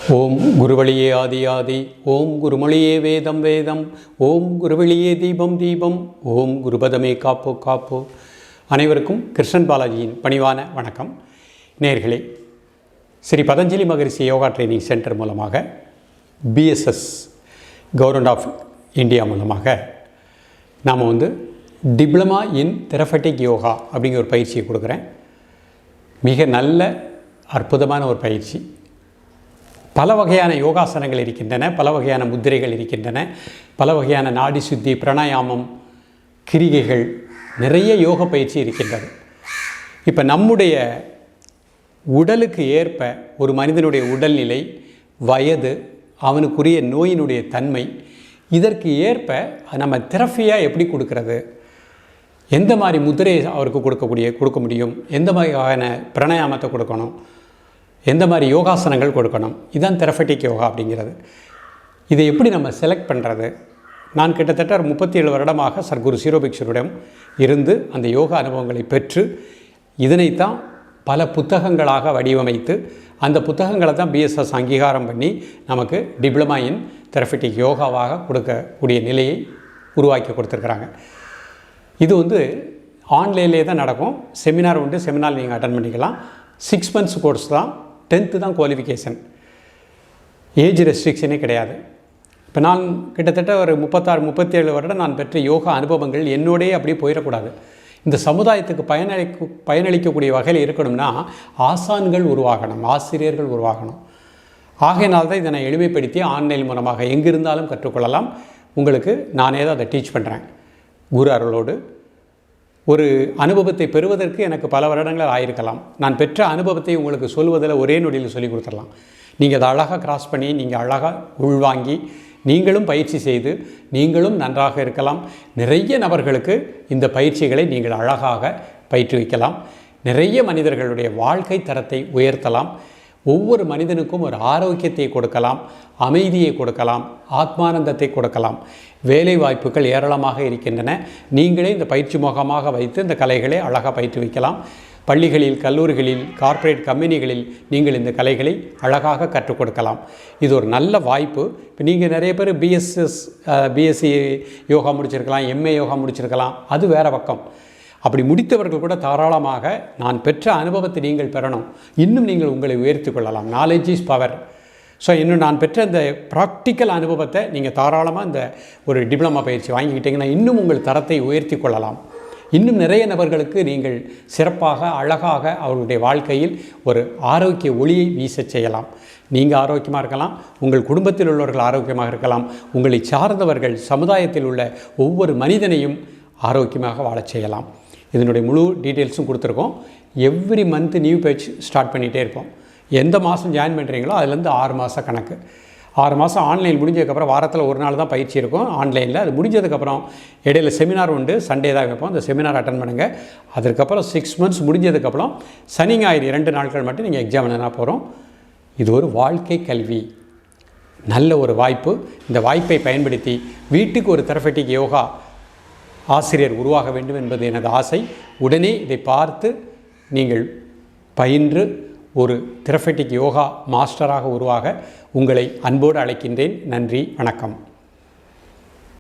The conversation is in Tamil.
ஓம் குருவழியே ஆதி ஆதி, ஓம் குருமொழியே வேதம் வேதம், ஓம் குருவழியே தீபம் தீபம், ஓம் குருபதமே காப்போ காப்போ. அனைவருக்கும் கிருஷ்ணன் பாலாஜியின் பணிவான வணக்கம். நேயர்களே, ஸ்ரீ பதஞ்சலி மகரிஷி யோகா ட்ரைனிங் சென்டர் மூலமாக பிஎஸ்எஸ் கவர்மெண்ட் ஆஃப் இந்தியா மூலமாக நாம் டிப்ளமா இன் தெரபெட்டிக் யோகா அப்படிங்கிற ஒரு பயிற்சியை கொடுக்குறேன். மிக நல்ல அற்புதமான ஒரு பயிற்சி. பல வகையான யோகாசனங்கள் இருக்கின்றன, பல வகையான முத்திரைகள் இருக்கின்றன, பல வகையான நாடி சுத்தி, பிராணாயாமம், கிரிகைகள், நிறைய யோக பயிற்சி இருக்கின்றது. இப்போ நம்முடைய உடலுக்கு ஏற்ப ஒரு மனிதனுடைய உடல்நிலை, வயது, அவனுக்குரிய நோயினுடைய தன்மை, இதற்கு ஏற்ப நம்ம தெரப்பியாக எப்படி கொடுக்கறது, எந்த மாதிரி முதிரையை அவருக்கு கொடுக்க முடியும், எந்த மாதிரியான பிராணாயாமத்தை கொடுக்கணும், எந்த மாதிரி யோகாசனங்கள் கொடுக்கணும், இதுதான் தெரபெட்டிக் யோகா அப்படிங்கிறது. இதை எப்படி நம்ம செலக்ட் பண்ணுறது? நான் கிட்டத்தட்ட 37 வருடமாக சர்க்குரு சீரோபிக்ஷரிடம் இருந்து அந்த யோகா அனுபவங்களை பெற்று இதனைத்தான் பல புத்தகங்களாக வடிவமைத்து அந்த புத்தகங்களை தான் பிஎஸ்எஸ் அங்கீகாரம் பண்ணி நமக்கு டிப்ளமா இன் தெரபெட்டிக் யோகாவாக கொடுக்கக்கூடிய நிலையை உருவாக்கி கொடுத்துருக்குறாங்க. இது ஆன்லைன்லேயே தான் நடக்கும். செமினார் செமினார் நீங்கள் அட்டன் பண்ணிக்கலாம். 6 months கோர்ஸ் தான், 10th தான் குவாலிஃபிகேஷன். ஏஜ் ரெஸ்ட்ரிக்ஷனே கிடையாது. இப்போ நான் கிட்டத்தட்ட ஒரு 36-37 வருடம் நான் பெற்ற யோகா அனுபவங்கள் என்னோடே அப்படியே போயிடக்கூடாது. இந்த சமுதாயத்துக்கு பயனளிக்கக்கூடிய வகையில் இருக்கணும்னா ஆசான்கள் உருவாகணும், ஆசிரியர்கள் உருவாகணும். ஆகையினால்தான் இதை நான் எளிமைப்படுத்தி ஆன்லைன் மூலமாக எங்கிருந்தாலும் கற்றுக்கொள்ளலாம். உங்களுக்கு நானே தான் அதை டீச் பண்ணுறேன். குரு அருளோடு ஒரு அனுபவத்தை பெறுவதற்கு எனக்கு பல வருடங்கள் ஆயிருக்கலாம். நான் பெற்ற அனுபவத்தை உங்களுக்கு சொல்வதில் ஒரே நொடியில் சொல்லி கொடுத்துடலாம். நீங்கள் அதை அழகாக கிராஸ் பண்ணி நீங்கள் அழகாக உள்வாங்கி நீங்களும் பயிற்சி செய்து நீங்களும் நன்றாக இருக்கலாம். நிறைய நபர்களுக்கு இந்த பயிற்சிகளை நீங்கள் அழகாக பயிற்றுவிக்கலாம். நிறைய மனிதர்களுடைய வாழ்க்கை தரத்தை உயர்த்தலாம். ஒவ்வொரு மனிதனுக்கும் ஒரு ஆரோக்கியத்தை கொடுக்கலாம், அமைதியை கொடுக்கலாம், ஆத்மானந்தத்தை கொடுக்கலாம். வேலை வாய்ப்புகள் ஏராளமாக இருக்கின்றன. நீங்களே இந்த பயிற்சி முகமாக வைத்து இந்த கலைகளை அழகாக பயிற்றுவிக்கலாம். பள்ளிகளில், கல்லூரிகளில், கார்ப்பரேட் கம்பெனிகளில் நீங்கள் இந்த கலைகளை அழகாக கற்றுக் கொடுக்கலாம். இது ஒரு நல்ல வாய்ப்பு. இப்போ நீங்கள் நிறைய பேர் பிஎஸ்சி யோகா முடிச்சிருக்கலாம், எம்ஏ யோகா முடிச்சிருக்கலாம், அது வேறு பக்கம். அப்படி முடித்தவர்கள் கூட தாராளமாக நான் பெற்ற அனுபவத்தை நீங்கள் பெறணும், இன்னும் நீங்கள் உங்களை உயர்த்தி கொள்ளலாம். Knowledge is power. ஸோ இன்னும் நான் பெற்ற இந்த ப்ராக்டிக்கல் அனுபவத்தை நீங்கள் தாராளமாக இந்த ஒரு டிப்ளமா பயிற்சி வாங்கிக்கிட்டிங்கன்னா இன்னும் உங்கள் தரத்தை உயர்த்தி கொள்ளலாம். இன்னும் நிறைய நபர்களுக்கு நீங்கள் சிறப்பாக அழகாக அவர்களுடைய வாழ்க்கையில் ஒரு ஆரோக்கிய ஒளியை வீசச் செய்யலாம். நீங்கள் ஆரோக்கியமாக இருக்கலாம், உங்கள் குடும்பத்தில் உள்ளவர்கள் ஆரோக்கியமாக இருக்கலாம், உங்களை சார்ந்தவர்கள், சமுதாயத்தில் உள்ள ஒவ்வொரு மனிதனையும் ஆரோக்கியமாக வாழச் செய்யலாம். இதனுடைய முழு டீட்டெயில்ஸும் கொடுத்துருக்கோம். Every month new batch start பண்ணிகிட்டே இருப்போம். எந்த மாதம் ஜாயின் பண்ணுறீங்களோ அதுலேருந்து 6 மாத கணக்கு. 6 மாதம் ஆன்லைன் முடிஞ்சதுக்கப்புறம் வாரத்தில் ஒரு நாள் தான் பயிற்சி இருக்கும் ஆன்லைனில். அது முடிஞ்சதுக்கப்புறம் இடையில செமினார் சண்டே தான் வைப்போம். அந்த செமினார் அட்டன் பண்ணுங்கள். அதுக்கப்புறம் 6 months முடிஞ்சதுக்கப்புறம் சனி ஞாயிறு 2 நாட்கள் மட்டும் நீங்கள் எக்ஸாம் எழுதினா போகிறோம். இது ஒரு வாழ்க்கை கல்வி, நல்ல ஒரு வாய்ப்பு. இந்த வாய்ப்பை பயன்படுத்தி வீட்டுக்கு ஒரு தெரபெட்டிக் யோகா ஆசிரியர் உருவாக வேண்டும் என்பது எனது ஆசை. உடனே இதை பார்த்து நீங்கள் பயின்று ஒரு தெரபெட்டிக் யோகா மாஸ்டராக உருவாக உங்களை அன்போடு அழைக்கின்றேன். நன்றி, வணக்கம்.